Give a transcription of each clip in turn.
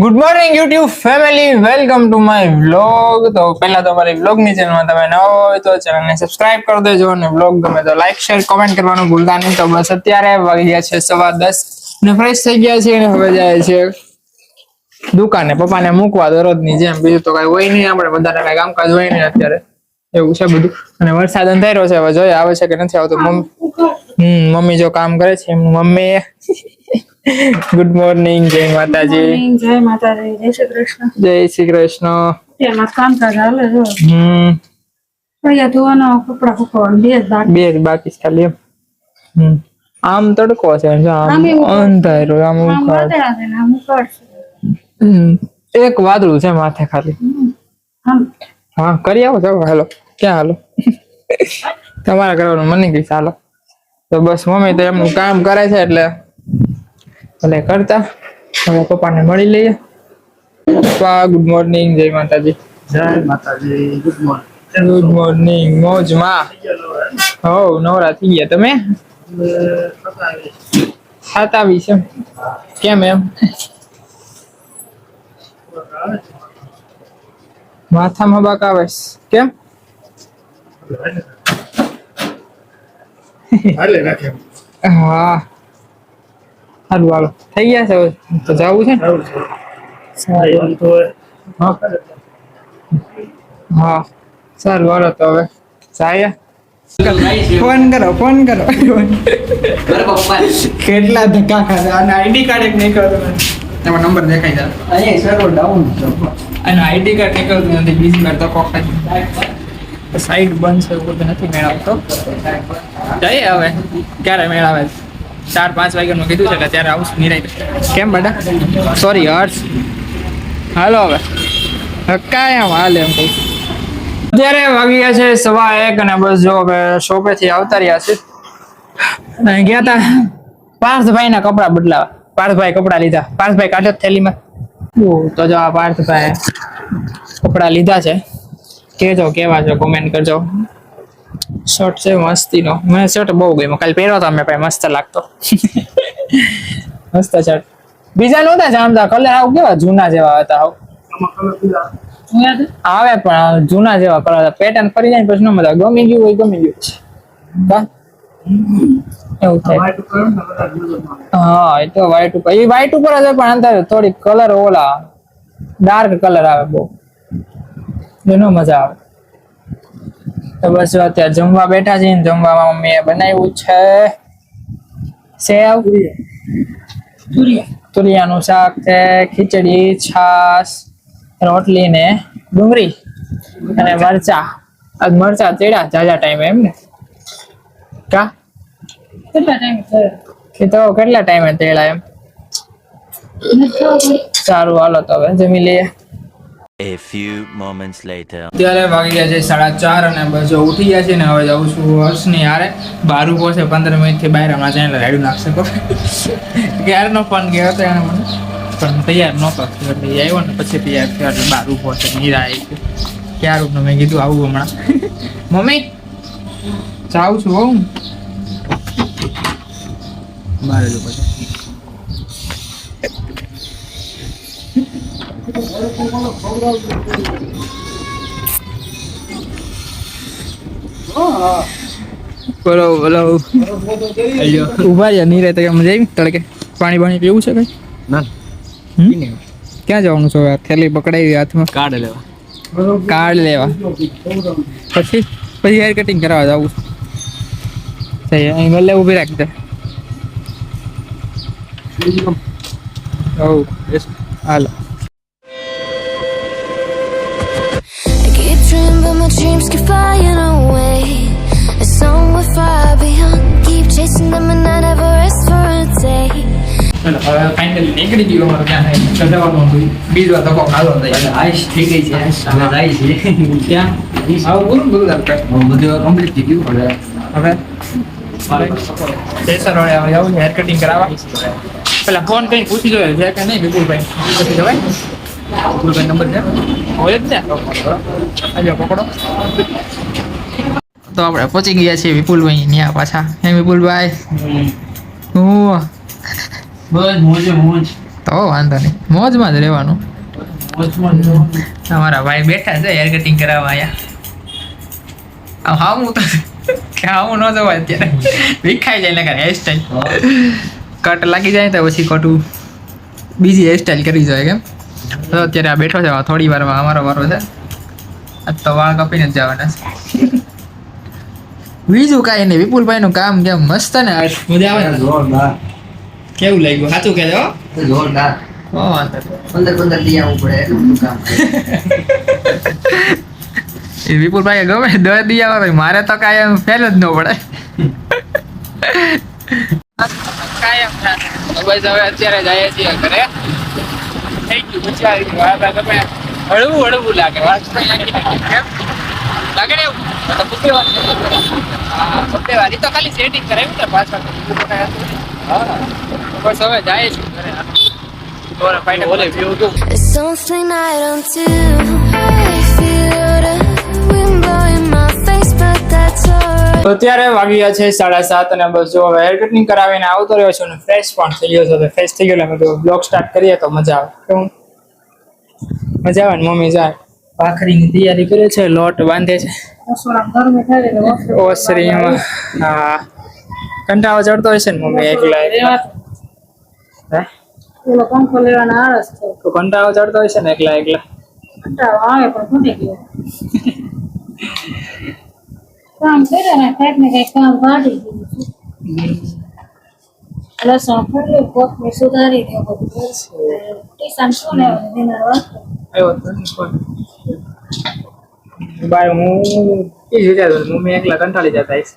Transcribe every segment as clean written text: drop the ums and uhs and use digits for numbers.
Good morning YouTube family, welcome to my vlog. તો પહેલા તો અમારી વ્લોગની ચેનલમાં તમે નવા હોય તો ચેનલને સબસ્ક્રાઇબ કરી દેજો અને વ્લોગ ગમે તો લાઈક શેર કોમેન્ટ કરવાનું ભૂલતા નહીં. તો બસ અત્યારે વાગી ગયા છે 10:15 ને ફ્રેશ થઈ ગયા છે અને હવે જાય છે દુકાને પપ્પાને મૂકવા દરરોજની જેમ. બીજું તો કઈ હોય નહીં, આપણે બધાને કઈ કામકાજ હોય નહીં અત્યારે, એવું છે બધું. અને વરસાદ અંધાર્યો છે, હવે જોઈએ આવે છે કે નથી આવતો. મમ્મી જો કામ કરે છે એમનું મમ્મી. ગુડ મોર્નિંગ, જય માતાજી. જય માતાજી, જય શ્રી કૃષ્ણ. જય શ્રી કૃષ્ણ. એમાં કામકાજ હાલે છે. કયા ધોવાના કપડા સુકવવાના બે જ બાકી છે ખાલી. આમ તડકો છે, આમ અંધારો, આમ એક વાદળું છે માથે ખાલી. હા કરી આવો જાવ. હાલો ક્યાં હાલો? તમારા કરવાનું મને કઈ ચાલો. તો બસ મમ્મી તો એમનું કામ કરે છે એટલે ભલે કરતા. હવે પપ્પાને મળી લઈએ. પપ્પા ગુડ મોર્નિંગ, જય માતાજી. જય માતાજી, ગુડ મોર્નિંગ. Good morning. મોજમાં હો, નવરા થઈ ગયા તમે? સાત આવી છે કેમ એમ? માથામાં બાક આવે કેમ? હાલે રાખે. હા સારું હાલો, થઈ ગયા છે હવે તો જવું છે ને? સારું તો હા સારું હાલો તો હવે જાય. ફોન કરો કેટલા ધક્કા ખાધા. અને આઈડી કાર્ડ એક નીકળતું નથી, એમાં નંબર દેખાઈ જાય. અહીંયા સર્વર ડાઉન છે. અને આઈડી કાર્ડ નીકળતું નથી, બીજી વાર ધક્કો ખાઈ. સાઈડ બંધ છે એવું બધું નથી મેળવતો. જઈએ હવે ક્યારે મેળાવે? 4-5 વાગ્યાનું કીધું છે કે ત્યારે આવશું નિરાય. કેમ બેટા? સોરી હર્ષ. હાલો હવે કાયમ હાલે એમ કઈ. અત્યારે વાગી ગયા છે 1:15 અને બસ જો હવે શોપેથી આવતા રહ્યા છે. અને ગયા તા પાર્થભાઈ ના કપડા બદલાવા. પાર્થભાઈ કપડા લીધા. પાર્થભાઈ કાઢો થેલીમાં. તો જો આ પાર્થભાઈ કપડા લીધા છે. કેજો કેવા છે કોમેન્ટ કરજો. શર્ટ છે મસ્તીનો, મને શર્ટ બહુ ગમ્યો. કાલે પહેર્યો તો અમે ભાઈ, મસ્ત લાગતો. મસ્ત શર્ટ. બીજા નહોતા જામતા કલર, આવું કેવા જૂના જેવા હતા. આવે પણ જૂના જેવા કલર હતા. પેટર્ન ફરી જાય પછી ન મજા. ગમી ગયું હોય ગમી ગયું છે એવું થાય. હા એ તો વ્હાઈટ ઉપર, એ વ્હાઈટ ઉપર જ પણ અંદર થોડી કલર ઓલા ડાર્ક કલર આવે બહુ, એનો મજા આવે. તો બસ અત્યારે જમવા બેઠા છીએ. જમવામાં મમ્મીએ બનાવ્યું છે સેવ તુરિયાનું શાક છે, ખીચડી, છાસ, રોટલી ને ડુંગળી અને મરચા. આજ મરચા ચડ્યા જાજા ટાઈમે એમ ને કા? કેટલા ટાઈમે તેડા એમ? સારું હાલો તો હવે જમી લઈએ. A few moments later. અત્યારે વાગી ગયા છે 4:30 અને બસ જો ઉઠી ગયા છે ને હવે જાઉં છું હર્ષની હારે. બહાર ઉભો છે 15 મિનિટથી બહાર. હમણાં ચેનલ રાડ્યું નાખશે તો ક્યારનો ફોન ગયો હતો એને મને, પણ તૈયાર નહોતો થયો એટલે આવ્યો ને પછી તૈયાર થયો એટલે બહાર ઉભો છે. નીરા આવી છે ક્યારું મેં કીધું આવું હમણાં. મમ્મી જાઉં છું હું બહાર જ પછી. બોલો ઉભા રહ્યા નહીં રહેતા. મજા આવી તડકે? પાણી પીવું છે કઈ? ના ક્યાં જવાનું છે? થેલી પકડાવી હાથમાં. કાર્ડ લેવા પછી હેર કટિંગ કરાવવા જવું છે. અહીં ગલે ઉભી રાખી દે. હાલો dream, but my dreams keep flying away. It's somewhere far beyond. Keep chasing them and I never rest for a day. હવે ફાઇનલી નીકળી ગયો અમારો ત્યાં જવાનું હતું. બીજો ધક્કો ખાધો હતો. આઈસ થઈ ગઈ છે. હવે જાય છે ત્યાં આવું બધું બધું કમ્પ્લીટ થઈ ગયું. હવે સ્ટેશન વાળે હવે જવું છે હેર કટિંગ કરાવવા. પેલા ફોન કઈ પૂછી જોઈએ છે કે નહીં વિપુલભાઈ? પછી જવાય વિપુલભાઈ નંબર છે હોય જ ને? આજે પકડો. તો આપણે પહોંચી ગયા છીએ વિપુલભાઈ ત્યાં પાછા. હે વિપુલભાઈ હું બસ મોજે મોજ. તો વાંધો નહીં, મોજમાં જ રહેવાનું. અમારા ભાઈ બેઠા છે હેર કટિંગ કરાવવા અહીંયા. હા હું તો હું ન જવાય અત્યારે, વિખાઈ જાય ને હેરસ્ટાઈલ કટ લાગી જાય તો પછી ખોટું બીજી હેરસ્ટાઈલ કરી જાય કેમ. તો અત્યારે આ બેઠો છે, થોડી વારમાં અમારો વારો છે. આજ તો વાળ કાપીને જ જવાના છે. બીજું કાંઈ નહીં, વિપુલભાઈનું કામ કેમ મસ્ત ને, મજા આવે ને. જોરદાર કેવું લાગ્યું સાચું કહેજો. જોરદાર. વાંધો 15 દી આવવું પડે એટલું બધું કામ. એ વિપુલભાઈ ગમે 10 દી આવે મારે તો કાંઈ એમ ફેલ જ ન પડે. કાયમ બસ હવે અત્યારે જઈએ છીએ ઘરે. થઈ ગયું વિચારી તમે હળવું હળવું લાગે લાગે ને એવું તો બુકેવાળી તો ખાલી સેટિંગ કરાવ્યું ને પાછળ. બસ હવે જાય છે ઘરે. It's something I don't do. I feel the wind blowing my face, but that's alright. તો અત્યારે વાગ્યા છે 7:30 અને બસ જો હવે હેર કટિંગ કરાવીને આવતો રહ્યો છું અને ફ્રેશ પણ થઈ ગયો છે. ફ્રેશ થઈ ગયો એટલે મેં બ્લોગ સ્ટાર્ટ કરીએ તો મજા આવે. કેવું મજા આવે ને. મમ્મી જાય ભાખરીની તૈયારી કરે છે, લોટ બાંધે છે ઓસરીમાં. હા કંટાળો ચડતો હશે ને મમ્મી એકલા એકલા. હે પેલો પંખો લેવાના આળસ છે. તો કંટાળો ચડતો હશે ને એકલા એકલા. કંટાળો આવે પણ ખૂટી ગયો. કામ કરે ને કંઈક ને કંઈક કામ કાઢી દીધું. લસણ ફૂલ્યું, કોથમીર સુધારી દે બધું. ટીસાન શું ને દિનાર વાગતો. આવ્યો તો બાય હું એ જ વિચારતો મમ્મી એકલા કંટાળી જતા હશે.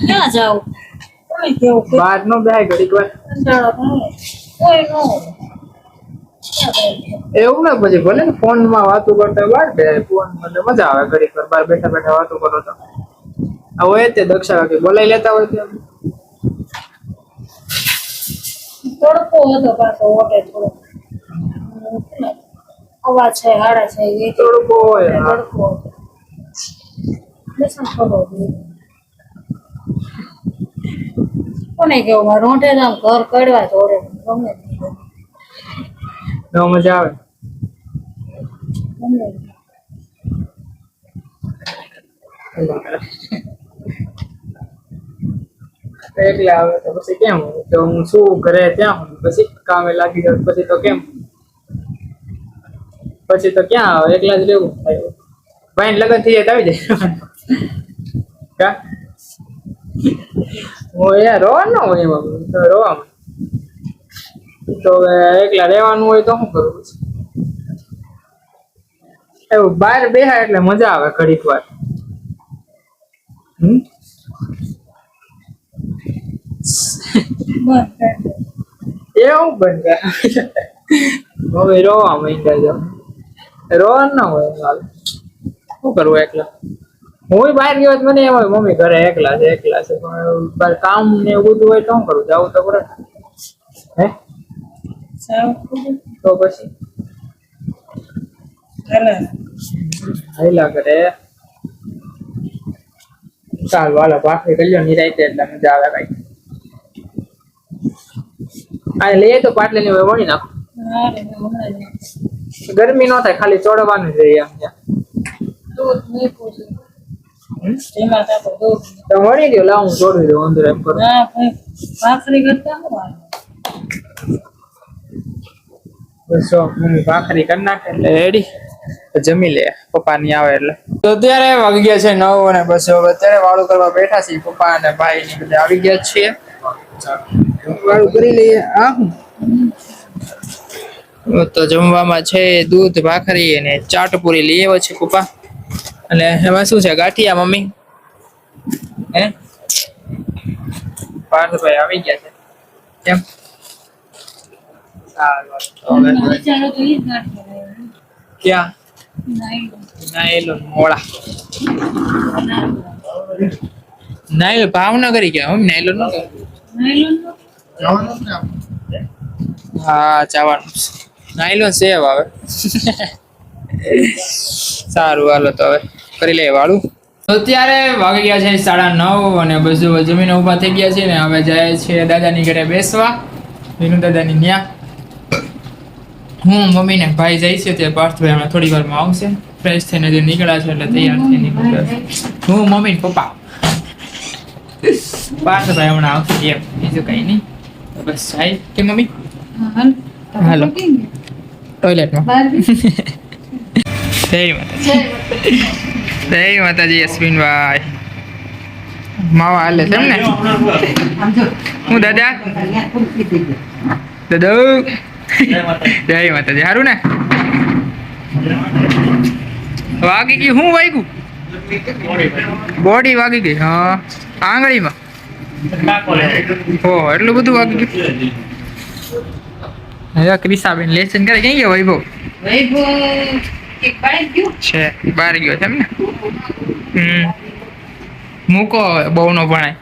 ક્યાં જાવું? કોઈ કેવું કે બહાર નો બેહાય ઘડીક વાર. કંટાળો આવે. કોઈ ન હોય. ક્યાં જાય? એવું ના પછી ભલે ને ફોન માં વાતો કરતા બહાર બે ફોન એટલે મજા આવે ઘડીક વાર બહાર બેઠા બેઠા વાતો કરો તો. આ હોય તે દક્ષા કે બોલાઈ લેતા હોય તો તડકો હતો પાછો ઓટે થોડો. અવાજ છે હાડા છે એ તડકો હોય. હા. તડકો હતો. લસણ ખબર કોને કેવું મારે રોંઢે આમ ઘર કડવા જોડે ગમે નહીં. ન મજા આવે. ગમે નહીં. એકલા આવે તો પછી કેમ કે હું શું ઘરે ત્યાં હું પછી કામે લાગી જાઉં પછી તો કેમ પછી તો ક્યાં આવે એકલા જ રહેવું થાય. ભાઈ લગ્ન થઈ જાય તો આવી જાય કા હું યાર રોવા ન હોય એમાં તો રોવામાં તો હવે એકલા રહેવાનું હોય તો શું કરવું છે. એવું બહાર બેહાય એટલે મજા આવે ઘડીક વાર. એવું બંધ હવે રોવા માંડ્યા જાવ. રોવા ન હોય શું કરવું એકલા. હું બહાર ગયો તો મને એમ હોય મમ્મી ઘરે એકલા છે પણ બહાર કામ ને એવું બધું હોય તો શું કરું જવું તો પડે. હે તો પછી હાઈલા કરે. ચાલ વાલો ભાખરી કરી લો નિરાયતે એટલે મજા આવે કઈ. આ લઈએ તો પાટલી ની વણી નાખો. ગરમી ન થાય ખાલી ચોડવાનું જ રહી એમ ત્યાં. દૂધ નહીં પૂછ્યું. એમાં તો આપણે દૂધ તો વણી દો લાવ હું જોડી દઉં અંદર એમ કરું. ના ભાઈ ભાખરી કરતા શું વાંધો? બસ જો મમ્મી ભાખરી કરી નાખે એટલે રેડી જમી લે પપ્પા ની આવે એટલે. તો અત્યારે વાગી ગયા છે 9 અને બસ હવે અત્યારે વાળું કરવા બેઠા છીએ. પપ્પા અને ભાઈ ની બધા આવી ગયા છીએ. વાળું કરી લઈએ. આ તો જમવામાં છે દૂધ ભાખરી અને ચાટપુરી લઈ આવ્યો છે પપ્પા. અને એમાં શું છે ગાંઠિયા મમ્મી. હે પાર્થભાઈ આવી ગયા છે કેમ. વિચારો તો ઈ જ નાખી ક્યાં નાયલો મોળા નાયલો ભાવનગર ગયા હમ નાયલો ન હા જવાનું નાયલો સેવ આવે. સારું હાલો તો હવે કરી લે વાળું. તો અત્યારે વાગી ગયા છે 9:30 અને બધું જમીને ઊભા થઈ ગયા છે ને હવે જાય છે દાદાની ઘરે બેસવા. વિનુ દાદાની ન્યા હું મમ્મી ને ભાઈ જાય છે તે પાર્થભાઈ હમણાં થોડી વારમાં આવશે ફ્રેશ થઈને જે નીકળ્યા છે એટલે તૈયાર થઈને નીકળ્યા હું મમ્મી ને પપ્પા પાર્થભાઈ હમણાં આવશે એમ બીજું કઈ નહીં તો બસ જાય કે મમ્મી હાલો. ટોયલેટમાં જય માતાજી અશ્વિનભાઈ માવા હાલે છે એમ ને હું દાદા જય માતાજી સારું ને વાગી ગઈ હું વાગ્યું બોડી વાગી ગઈ હા આંગળીમાં ઓહો એટલું બધું વાગી ગયું હવે ક્રિસાબેન લેસન કરે ક્યાં ગયો વૈભવ છે બહાર ગયો છે એમ ને મૂકો બહુ નો ભણાય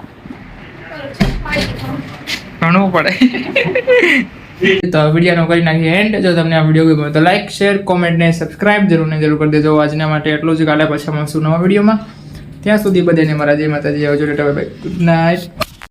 ભણવું પડે તો વિડીયોનો કરી નાખીએ એન્ડ જો તમને આ વિડીયો ગમ્યો તો લાઈક શેર કોમેન્ટ ને સબસ્ક્રાઇબ જરૂર ને જરૂર કરી દેજો આજના માટે એટલું જ કાલે પછી મળશું નવા વિડીયોમાં ત્યાં સુધી બધાને મારા જય માતાજી આવજો ટાટા બાય ગુડ નાઇટ